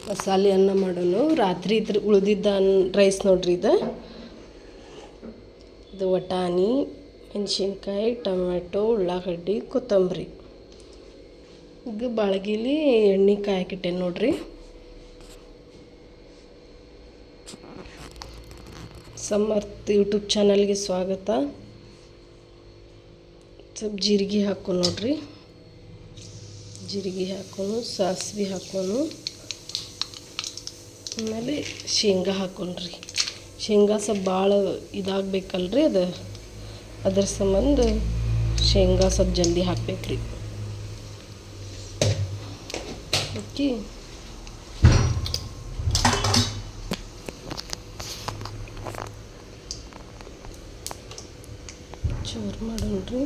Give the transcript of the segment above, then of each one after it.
ಮಸಾಲೆ ಅನ್ನ ಮಾಡೋಣ. ರಾತ್ರಿ ಇದ್ರ ಉಳಿದಿದ್ದ ರೈಸ್ ನೋಡ್ರಿ ಇದು ವಟಾಣಿ, ಮೆಣಸಿನ್ಕಾಯಿ, ಟೊಮೆಟೊ, ಉಳ್ಳಾಗಡ್ಡಿ, ಕೊತ್ತಂಬರಿ. ಈಗ ಬಾಳ್ಗಿಲಿ ಎಣ್ಣೆ ಕಾಯಕ್ಕಿಟ್ಟೆ ನೋಡ್ರಿ. ಸಮರ್ಥ ಯೂಟ್ಯೂಬ್ ಚಾನಲ್ಗೆ ಸ್ವಾಗತ. ಸ್ವಲ್ಪ ಜೀರಿಗೆ ಹಾಕ್ಕೊಂಡು ನೋಡ್ರಿ. ಜೀರಿಗೆ ಹಾಕ್ಕೊಂಡು ಸಾಸಿವೆ ಹಾಕ್ಕೊಂಡು ಆಮೇಲೆ ಶೇಂಗಾ ಹಾಕ್ಕೊಂಡ್ರಿ. ಶೇಂಗಾ ಸ್ವಲ್ಪ ಭಾಳ ಇದಾಗಬೇಕಲ್ರಿ ಅದ್ರ ಸಂಬಂಧ ಶೇಂಗಾ ಸ್ವಲ್ಪ ಜಲ್ದಿ ಹಾಕ್ಬೇಕ್ರಿ. ಹಾಕಿ ಚೂರು ಮಾಡೋಣ್ರಿ.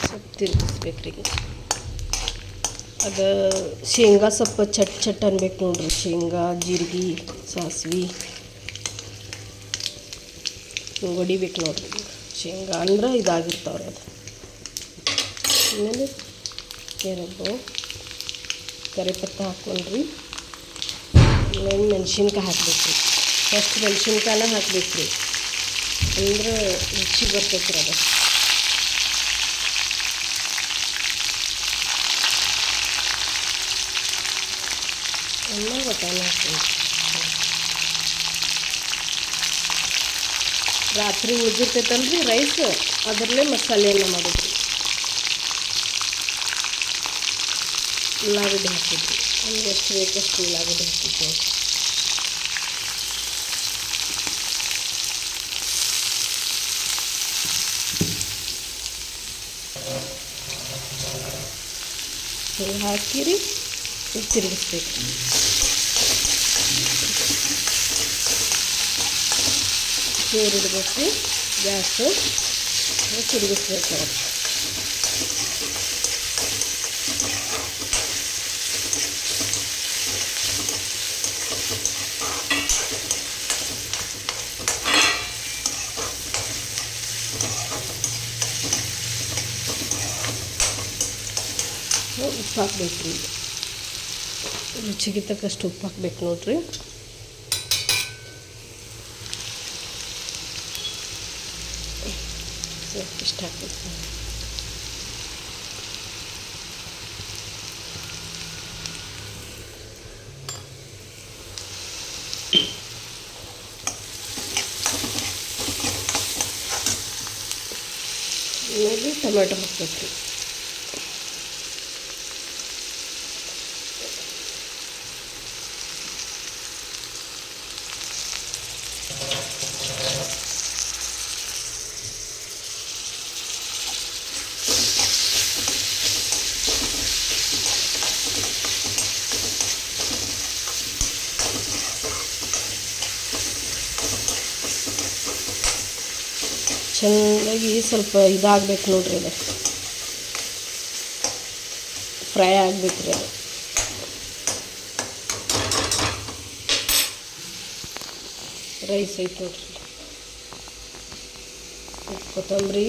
ಸ್ವಲ್ಪ ತಿರ್ಗಿಸ್ಬೇಕ್ರಿ. ಅದು ಶೇಂಗಾ ಸ್ವಲ್ಪ ಚಟ್ ಅನ್ಬೇಕು ನೋಡ್ರಿ. ಶೇಂಗಾ, ಜೀರಿಗೆ, ಸಾಸಿವೆ ಹೊಡಿಬೇಕು ನೋಡ್ರಿ. ಶೇಂಗಾ ಅಂದ್ರೆ ಇದಾಗಿರ್ತಾವ್ರಿ ಅದು. ಆಮೇಲೆ ಕರಿಪತ್ತ ಹಾಕ್ಕೊಂಡ್ರಿ. ಆಮೇಲೆ ಮೆಣಸಿನ್ಕಾಯಿ ಹಾಕ್ಬೇಕ್ರಿ. ಫಸ್ಟ್ ಮೆಣಸಿನ್ಕಾಯನ್ನ ಹಾಕ್ಬೇಕ್ರಿ, ಅಂದ್ರೆ ರುಚಿ ಬರ್ತೈತ್ರಿ ಅದು. ವಟಾಣಿ ಹಾಕ್ತೀನಿ. ರಾತ್ರಿ ಉಳಿದಿರ್ತೈತಲ್ರಿ ರೈಸ್, ಅದರಲ್ಲೇ ಮಸಾಲೆಯನ್ನು ಮಾಡೋದ್ರಿ. ಉಳ್ಳಾಗಡ್ಡಿ ಹಾಕಿದ್ರಿ. ನಮ್ಗೆ ಎಷ್ಟು ಬೇಕಷ್ಟು ಉಳ್ಳಾಗಡ್ಡಿ ಹಾಕಿದ್ವಿ. ಹಾಕಿರಿ ತಿರುಗಿಸ್ಬೇಕು. ಸೇರಿಡ್ಬೇಕು ಗ್ಯಾಸು, ತಿರುಗಿಸ್ಬೇಕು. ಉಪ್ಪು ಹಾಕ್ಬೇಕು ರೀ. ರುಚಿಗೆ ತಕ್ಕಷ್ಟು ಉಪ್ಪು ಹಾಕ್ಬೇಕು ನೋಡ್ರಿ. ಇಷ್ಟ ಹಾಕ್ಬೇಕು. ಆಮೇಲೆ ಟೊಮೆಟೊ ಹಾಕ್ಬೇಕು ರೀ. ಚೆನ್ನಾಗಿ ಸ್ವಲ್ಪ ಇದಾಗಬೇಕು ನೋಡ್ರಿ. ಅದು ಫ್ರೈ ಆಗಬೇಕು ರೀ. ಅದು ರೈಸ್ ಐತೆ ನೋಡ್ರಿ. ಕೊತ್ತಂಬರಿ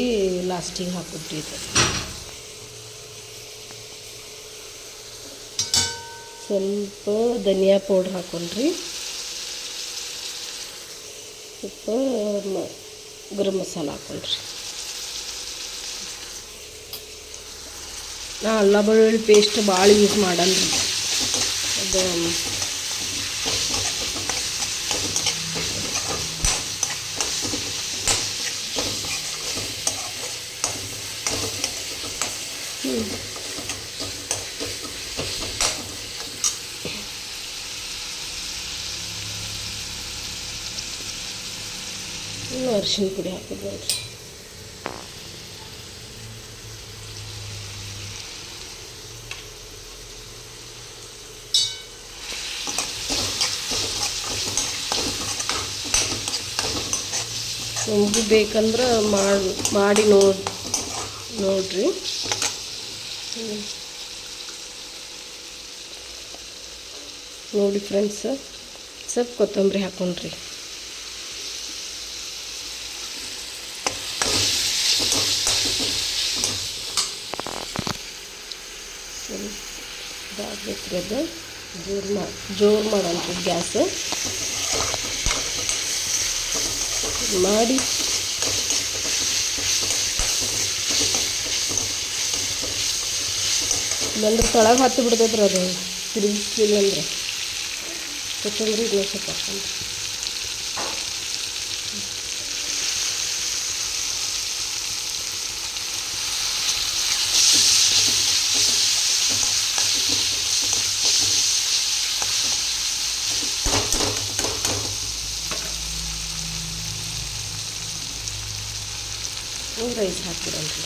ಲಾಸ್ಟಿಗೆ ಹಾಕ್ಬಿಟ್ರಿ. ಇದು ಸ್ವಲ್ಪ ಧನಿಯಾ ಪೌಡ್ರ್ ಹಾಕ್ಕೊಂಡ್ರಿ. ಸ್ವಲ್ಪ ಗರಂ ಮಸಾಲ ಹಾಕ್ಕೊಂಡ್ರಿ. ನಾ ಅಲ್ಲ ಬೆಳ್ಳುಳ್ಳಿ ಪೇಸ್ಟ್ ಭಾಳ ಯೂಸ್ ಮಾಡಲ್ರಿ. ಅದು ಅರಿಶಿನ ಪುಡಿ ಹಾಕಿದ್ದು ನೋಡ್ರಿ. ನಿಮಗೂ ಬೇಕಂದ್ರೆ ಮಾಡಿ ನೋಡ್ರಿ. ನೋಡಿ ಫ್ರೆಂಡ್ಸ್, ಸ್ವಲ್ಪ ಕೊತ್ತಂಬರಿ ಹಾಕ್ಕೊಂಡ್ರಿ. ಬೇಕ್ರಿ ಅದು ಜೋರು ಮಾಡೋಂಥ ಗ್ಯಾಸ್ ಮಾಡಿ ಇಲ್ಲಾಂದ್ರೆ ತಳಗೆ ಹತ್ತಿ ಬಿಡ್ತೈತ್ರಿ ಅದು ತಿರುಗಿಸಿಲ್ಲ ಅಂದ್ರೆ ಕೊತ್ತಂಬರಿ ಇದನ್ನ ಸ್ವಲ್ಪ ಹಾಕ್ಕೊಂಡು ರೈಸ್ ಹಾಕ್ಬಿಡೋಣ್ರಿ.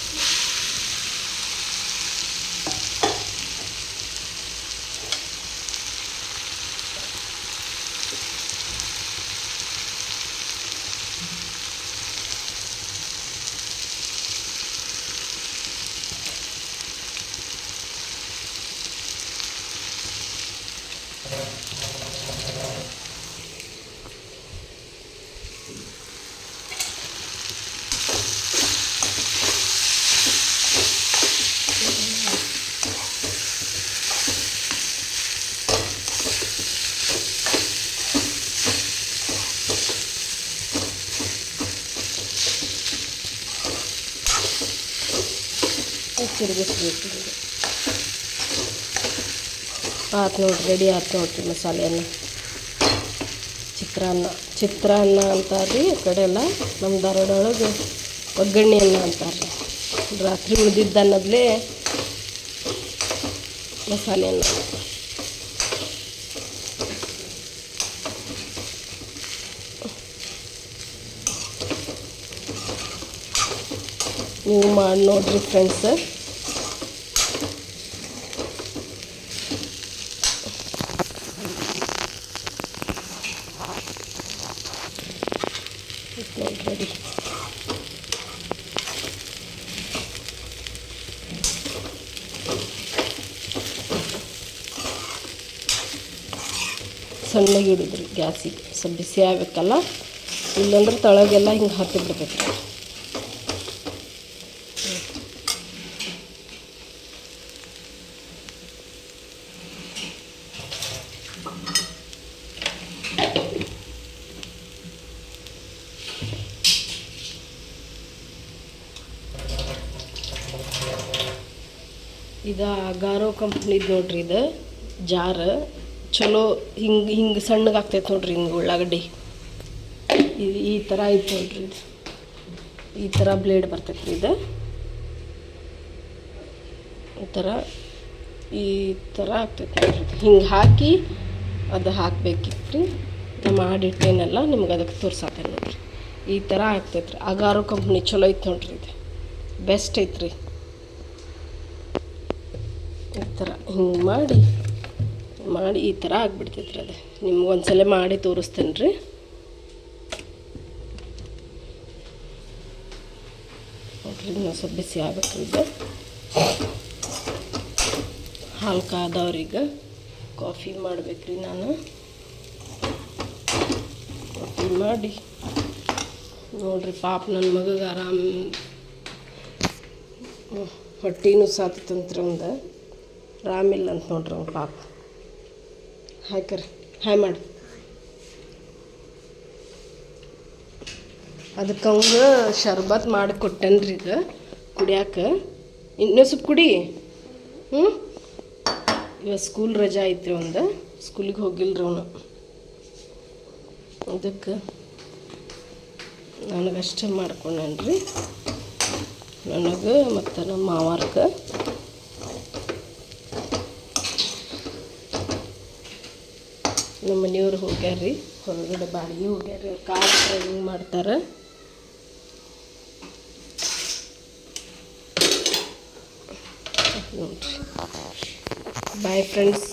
ತಿರುಗಿಸ್ಬೇಕು. ಆಯ್ತು ನೋಡ್ರಿ, ರೆಡಿ ಆಯ್ತು ನೋಡ್ರಿ ಮಸಾಲೆ ಅನ್ನ. ಚಿತ್ರಾನ್ನ ಅಂತಾರೆ ಈ ಕಡೆ ಎಲ್ಲ. ನಮ್ಮ ಧಾರವಾಡೊಳಗೆ ಒಗ್ಗರಣೆ ಅನ್ನ ಅಂತಾರೆ. ರಾತ್ರಿ ಉಳಿದಿದ್ದ ಅನ್ನದ್ಲೇ ಮಸಾಲೆ ಅನ್ನ. ನೀವು ಮಾಡಿ ನೋಡ್ರಿ ಫ್ರೆಂಡ್ಸ್. ನೋಡ್ರಿ ಸಣ್ಣಗೆ ಇಡಿದ್ರಿ ಗ್ಯಾಸಿಗೆ, ಸ್ವಲ್ಪ ಬಿಸಿ ಆಗಬೇಕಲ್ಲ, ಇಲ್ಲಾಂದ್ರೆ ತಳಗೆಲ್ಲ ಹಿಂಗೆ ಹತ್ತಿ ಬಿಡ್ತೈತಿ. ಇದು ಗಾರೋ ಕಂಪ್ನಿದು ನೋಡ್ರಿ. ಇದು ಜಾರ್ ಚಲೋ ಹಿಂಗೆ ಸಣ್ಣಗೆ ಆಗ್ತೈತೆ ನೋಡ್ರಿ. ಹಿಂಗೆ ಉಳ್ಳಾಗಡ್ಡಿ ಈ ಥರ ಐತೆ ನೋಡ್ರಿ. ಇದು ಈ ಥರ ಬ್ಲೇಡ್ ಬರ್ತೈತೆ ರೀ. ಇದು ಈ ಥರ ಆಗ್ತೈತೆ ನೋಡ್ರಿ. ಹಿಂಗೆ ಹಾಕಿ ಅದು ಹಾಕ್ಬೇಕಿತ್ತು ರೀ. ನಾ ಮಾಡಿಟ್ಟೇನೆಲ್ಲ ನಿಮ್ಗೆ ಅದಕ್ಕೆ ತೋರ್ಸಾತೇನೆ ನೋಡ್ರಿ. ಈ ಥರ ಆಗ್ತೈತೆ ರೀ. ಗಾರೋ ಕಂಪ್ನಿ ಚಲೋ ಐತೆ ನೋಡ್ರಿ. ಇದು ಬೆಸ್ಟ್ ಐತ್ರಿ. ಈ ಥರ ಹಿಂಗೆ ಮಾಡಿ ಈ ಥರ ಆಗಿಬಿಡ್ತೈತ್ರಿ. ಅದು ನಿಮ್ಗೆ ಒಂದ್ಸಲ ಮಾಡಿ ತೋರಿಸ್ತೇನೆ ರೀ. ನೋಡ್ರಿ, ಇನ್ನೂ ಸ್ವಲ್ಪ ಬಿಸಿ ಆಗ್ಬೇಕ್ರಿ. ಇದು ಹಾಲು ಕಾದವ್ರಿಗೆ ಕಾಫಿ ಮಾಡ್ಬೇಕ್ರಿ. ನಾನು ಕಾಫಿ ಮಾಡಿ ನೋಡ್ರಿ. ಪಾಪ ನನ್ನ ಮಗಗೆ ಹೊಟ್ಟೆನೂ ಸಾತಂತ್ರ ಒಂದು ಆರಾಮಿಲ್ಲ ಅಂತ ನೋಡ್ರಿ ಅವ್ನು ಪಾಪ. ಹಾಯ್ಕರಿ ಹಾಯ್ ಮಾಡಿ. ಅದಕ್ಕೆ ಅವಂಗೆ ಶರ್ಬತ್ ಮಾಡಿ ಕೊಟ್ಟೇನ್ರಿ. ಇದು ಕುಡಿಯಾಕೆ ಇನ್ನೂ ಸ್ವಲ್ಪ ಕುಡಿ. ಇವಾಗ ಸ್ಕೂಲ್ ರಜಾ ಐತ್ರಿ. ಒಂದು ಸ್ಕೂಲಿಗೆ ಹೋಗಿಲ್ರಿ ಅವನು. ಅದಕ್ಕೆ ನನಗಷ್ಟೇ ಮಾಡ್ಕೊಂಡೇನ್ರಿ. ನನಗೆ ಮತ್ತು ನಮ್ಮ ಮಾವಾರ್ಗೆ. ನಮ್ಮ ಮನೆಯವ್ರು ಹೋಗ್ಯಾರ್ರಿ ಹೊರಗಡೆ, ಬಾಡಿಗೆ ಹೋಗ್ಯಾರ್ರಿ. ಕಾರ್ ಡ್ರೈವಿಂಗ್ ಮಾಡ್ತಾರೆ. ನೋಡ್ರಿ, ಬಾಯ್ ಫ್ರೆಂಡ್ಸ್.